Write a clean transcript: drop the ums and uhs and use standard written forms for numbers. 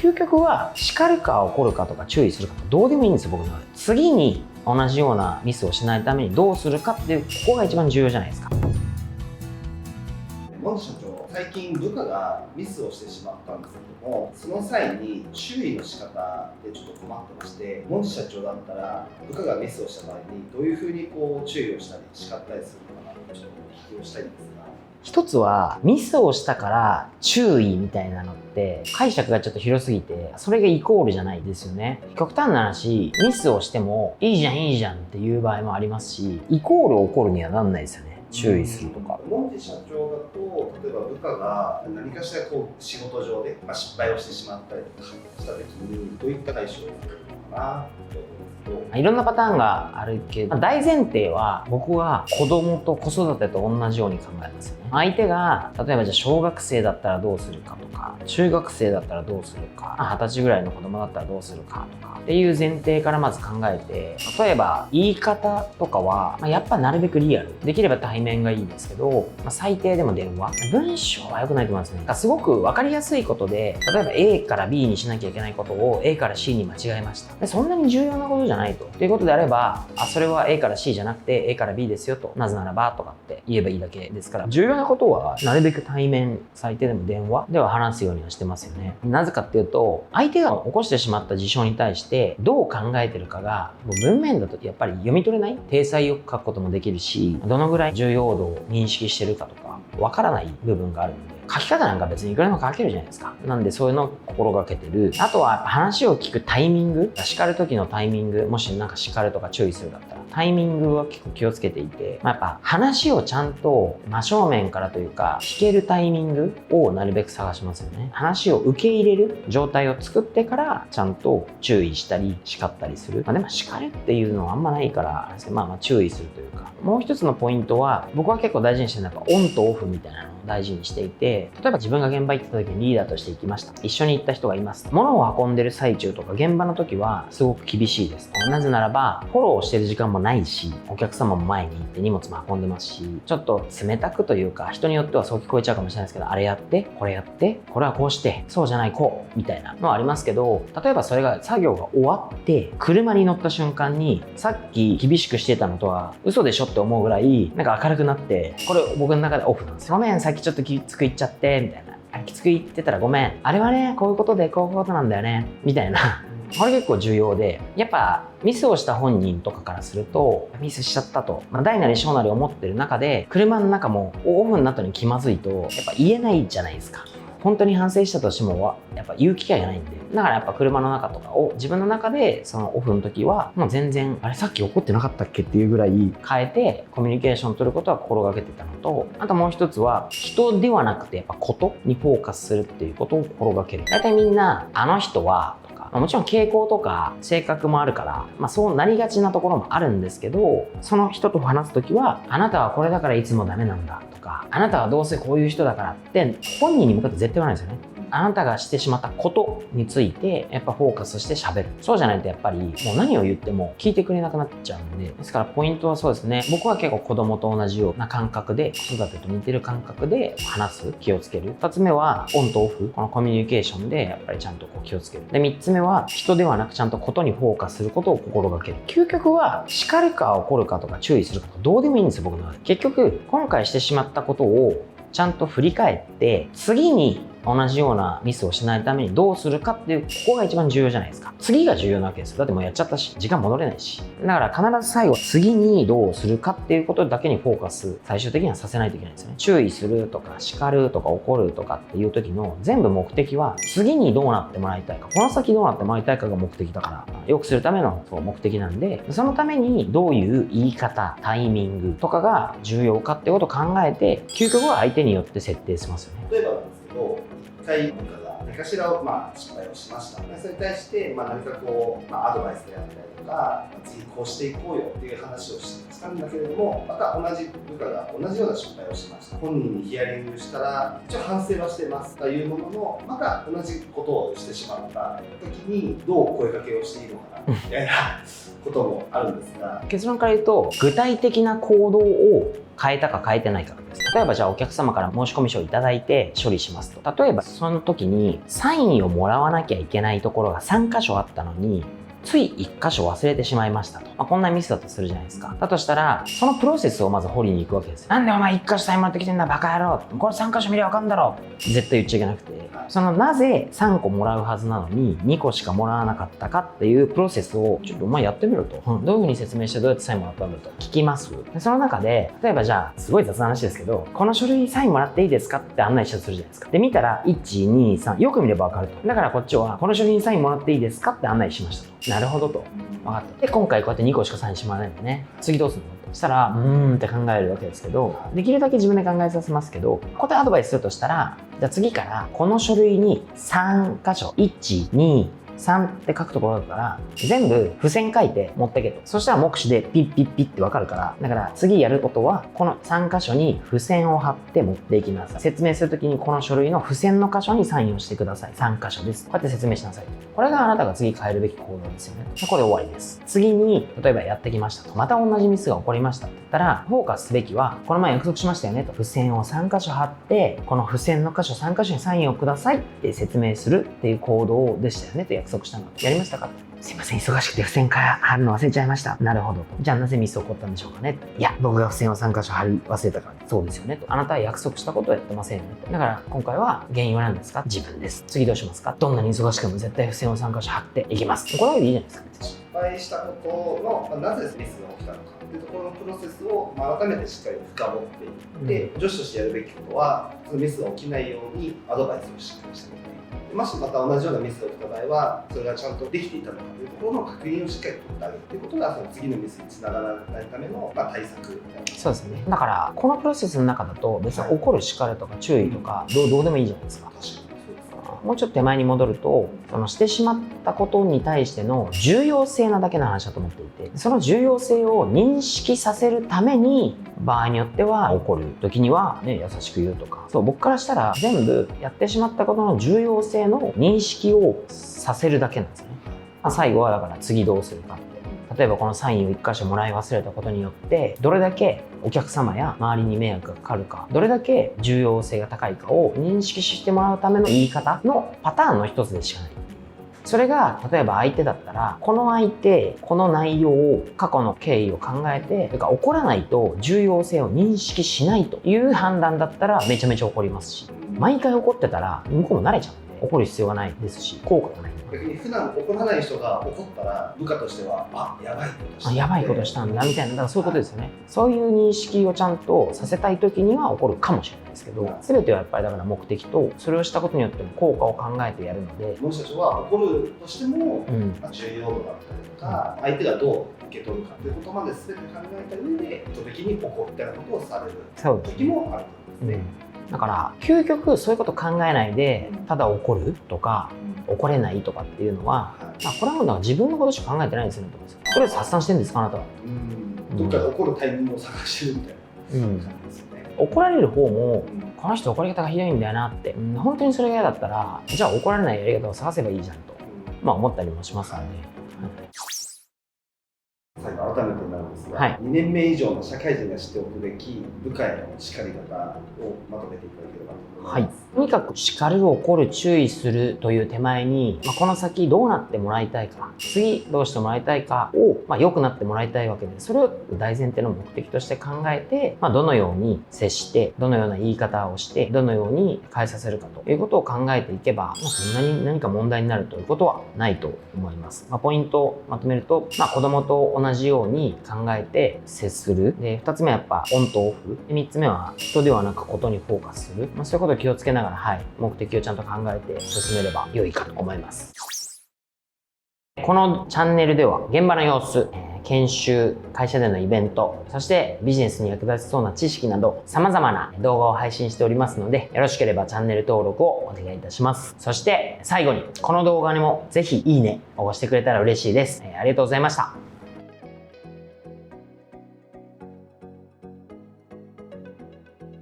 究極は叱るか怒るかとか注意するかとかどうでもいいんですよ、僕の中で。次に同じようなミスをしないためにどうするかっていう、ここが一番重要じゃないですか。モン社長、最近部下がミスをしてしまったんですけども、その際に注意の仕方でちょっと困ってまして、モン社長だったら部下がミスをした場合にどういうふうに注意をしたり叱ったりするのかなとちょっとお聞きをしたいんですが。一つはミスをしたから注意みたいなのって解釈がちょっと広すぎて、それがイコールじゃないですよね。極端な話、ミスをしてもいいじゃんいいじゃんっていう場合もありますし、イコール怒るにはなんないですよね。注意するとか。モン社長だと、例えば部下が何かしら仕事上で失敗をしてしまったりとかした時にどういった対処をするのかなって思うんですけど。いろんなパターンがあるけど、大前提は僕は子供と子育てと同じように考えますよね。相手が例えばじゃあ小学生だったらどうするかとか、中学生だったらどうするか、20歳ぐらいの子供だったらどうするかとかっていう前提からまず考えて、例えば言い方とかはやっぱなるべくリアル、できれば対面がいいんですけど、最低でも電話、文章は良くないと思いますね。すごく分かりやすいことで、例えば A から B にしなきゃいけないことを A から C に間違えました。でそんなに重要なことじゃないと。ということであれば、それは A から C じゃなくて A から B ですよと、なぜならばとかって言えばいいだけですから、重要なことはなるべく対面、最低でも電話では話すようにはしてますよね。なぜかっていうと、相手が起こしてしまった事象に対してどう考えてるかがもう文面だとやっぱり読み取れない。体裁よく書くこともできるし、どのぐらい重要度を認識してるかとかわからない部分があるんで、書き方なんか別にいくらでも書けるじゃないですか。なんでそういうのを心がけてる。あとは話を聞くタイミング、叱る時のタイミング、もしなんか叱るとか注意するだったらタイミングは結構気をつけていて、やっぱ話をちゃんと真正面からというか聞けるタイミングをなるべく探しますよね。話を受け入れる状態を作ってからちゃんと注意したり叱ったりする。でも叱るっていうのはあんまないから注意するというか。もう一つのポイントは、僕は結構大事にしてるのはオンとオフみたいなのを大事にしていて、例えば自分が現場行った時にリーダーとして行きました。一緒に行った人がいます。物を運んでる最中とか現場の時はすごく厳しいです。なぜならばフォローしてる時間もないし、お客様も前に行って荷物も運んでますし、ちょっと冷たくというか、人によってはそう聞こえちゃうかもしれないですけど、あれやってこれやってこれはこうしてそうじゃないこうみたいなのはありますけど、例えばそれが作業が終わって車に乗った瞬間に、さっき厳しくしてたのとは嘘でしょって思うぐらいなんか明るくなって、これ僕の中でオフなんですよ。ごめんさっきちょっときつく言っちゃってみたいな、きつく言ってたらごめん、あれはねこういうことでこういうことなんだよねみたいなこれ結構重要で、やっぱミスをした本人とかからすると、ミスしちゃったと、大なり小なり思ってる中で、車の中もオフになったのに気まずいとやっぱ言えないじゃないですか。本当に反省したとしてもやっぱ言う機会がないんで、だからやっぱ車の中とかを自分の中でそのオフの時はもう全然、あれさっき怒ってなかったっけっていうぐらい変えてコミュニケーションを取ることは心がけてたのと、あともう一つは人ではなくてやっぱことにフォーカスするっていうことを心がける。大体みんなあの人はとか、もちろん傾向とか性格もあるから、そうなりがちなところもあるんですけど、その人と話す時はあなたはこれだからいつもダメなんだとか、あなたはどうせこういう人だからって本人に向かって絶対言わないですよね。あなたがしてしまったことについてやっぱフォーカスして喋る。そうじゃないとやっぱりもう何を言っても聞いてくれなくなっちゃうんで、ですからポイントはそうですね、僕は結構子供と同じような感覚で、子育てと似てる感覚で話す、気をつける。2つ目はオンとオフ、このコミュニケーションでやっぱりちゃんと気をつける。で3つ目は人ではなくちゃんとことにフォーカスすることを心がける。究極は叱るか怒るかとか注意するかとかどうでもいいんですよ、僕の中で。結局今回してしまったことをちゃんと振り返って次に同じようなミスをしないためにどうするかっていう、ここが一番重要じゃないですか。次が重要なわけですよ。だってもうやっちゃったし、時間戻れないし。だから必ず最後、次にどうするかっていうことだけにフォーカス、最終的にはさせないといけないんですよね。注意するとか、叱るとか、怒るとかっていう時の全部目的は、次にどうなってもらいたいか、この先どうなってもらいたいかが目的だから、良くするための目的なんで、そのためにどういう言い方、タイミングとかが重要かってことを考えて、究極は相手によって設定しますよね。例えばなんですけど、一回部下が何かしら失敗をしました。それに対して何かアドバイスであったりとか、次こうしていこうよっていう話をしたんだけれども、また同じ部下が同じような失敗をしました。本人にヒアリングしたら一応反省はしてますというものの、また同じことをしてしまった時にどう声かけをしていいのかなみたいなここともあるんですが、結論から言うと、具体的な行動を変えたか変えてないかです。例えばじゃあお客様から申込書をいただいて処理しますと。例えばその時にサインをもらわなきゃいけないところが3箇所あったのに、つい1箇所忘れてしまいましたと。こんなミスだとするじゃないですか。だとしたら、そのプロセスをまず掘りに行くわけですよ。なんでお前1箇所サインもらってきてんだバカ野郎。これ3箇所見りゃわかんだろ。絶対言っちゃいけなくて。そのなぜ3個もらうはずなのに2個しかもらわなかったかっていうプロセスをちょっとお前やってみろと。どういうふうに説明してどうやってサインもらったんだと聞きます。でその中で、例えばじゃあ、すごい雑な話ですけど、この書類サインもらっていいですかって案内したとするじゃないですか。で、見たら、1、2、3、よく見ればわかると。だからこっちは、この書類にサインもらっていいですかって案内しましたと。なるほどと。分かった。で、今回こうやって2個しかサインしてもらえないんだね。次どうするのと。したら、って考えるわけですけど、できるだけ自分で考えさせますけど、ここでアドバイスするとしたら、じゃあ次からこの書類に3箇所、1、2、3って書くところだったら、全部付箋書いて持ってけと。そしたら目視でピッピッピッってわかるから、だから次やることは、この3箇所に付箋を貼って持っていきなさい。説明するときにこの書類の付箋の箇所にサインをしてください。3箇所です。こうやって説明しなさい。これがあなたが次変えるべき行動ですよね。これで終わりです。次に、例えばやってきましたと。また同じミスが起こりましたって言ったら、フォーカスすべきは、この前約束しましたよねと。付箋を3箇所貼って、この付箋の箇所3箇所にサインをくださいって説明するっていう行動でしたよねと約束したの。やりましたか？すいません、忙しくて付箋貼るの忘れちゃいました。なるほど。じゃあなぜミス起こったんでしょうかね。いや、僕が付箋を3箇所貼り忘れたから。そうですよねと。あなたは約束したことをやってませんよねと。だから今回は原因は何ですか？自分です。次どうしますか？どんなに忙しくても絶対付箋を3箇所貼っていきます。これでいいじゃないですか。失敗したことの、なぜミスが起きたのかというところのプロセスを、改めてしっかり深掘っていって、女子としてやるべきことは、そのミスが起きないようにアドバイスをしっかりしてみて、もしまた同じようなミスが起きた場合は、それがちゃんとできていたのかというところの確認をしっかり取ってあげるということが、その次のミスにつながらないための、対策になります。そうですね。だからこのプロセスの中だと別に怒る叱るとか注意とかどうでもいいじゃないですか。確かにそうです。もうちょっと手前に戻ると、してしまったことに対しての重要性なだけの話だと思っていて、その重要性を認識させるために、場合によっては怒る時には、優しく言うとか、そう僕からしたら全部やってしまったことの重要性の認識をさせるだけなんですよね。最後はだから次どうするかって。例えばこのサインを1箇所もらい忘れたことによってどれだけお客様や周りに迷惑がかかるか、どれだけ重要性が高いかを認識してもらうための言い方のパターンの一つでしかない。それが例えば相手だったら、この相手、この内容を過去の経緯を考えて、怒らないと重要性を認識しないという判断だったらめちゃめちゃ怒りますし、毎回怒ってたら向こうも慣れちゃうんで怒る必要がないですし、効果がない。逆に普段怒らない人が怒ったら、部下としては、やばいことした。やばいことしたんだみたいな、だからそういうことですよね。そういう認識をちゃんとさせたい時には怒るかもしれないですけど、全てはやっぱりだから目的と、それをしたことによっても効果を考えてやるので、もしかしたら怒るとしても、重要度だったりとか、相手がどう受け取るかということまで全て考えた上で、意図的に怒ったようなことをされる時もあると思うんですね。だから究極そういうこと考えないでただ怒るとか怒れないとかっていうのは、これはもう自分のことしか考えてないんですよねと思うんですよ。それで発散してるんですかあなたは。どっかで怒るタイミングを探してるみたいな感じですよね。怒られる方も、この人怒り方がひどいんだよなって、本当にそれが嫌だったら、じゃあ怒られないやり方を探せばいいじゃんと、思ったりもしますので。最後改めてなんですが、2年目以上の社会人が知っておくべき部下への叱り方をまとめていただければと思います。とにかく叱る、怒る、注意するという手前に、この先どうなってもらいたいか、次どうしてもらいたいかを、良くなってもらいたいわけで、それを大前提の目的として考えて、どのように接して、どのような言い方をして、どのように変えさせるかということを考えていけば、そんなに何か問題になるということはないと思います。ポイントをまとめると、子供と同じように考えて接する。で、2つ目はやっぱオンとオフ。で、3つ目は人ではなくことにフォーカスする。そういうことを気をつけながら、目的をちゃんと考えて進めれば良いかと思います。このチャンネルでは現場の様子、研修、会社でのイベント、そしてビジネスに役立ちそうな知識など様々な動画を配信しておりますので、よろしければチャンネル登録をお願いいたします。そして最後にこの動画にもぜひいいねを押してくれたら嬉しいです。ありがとうございました。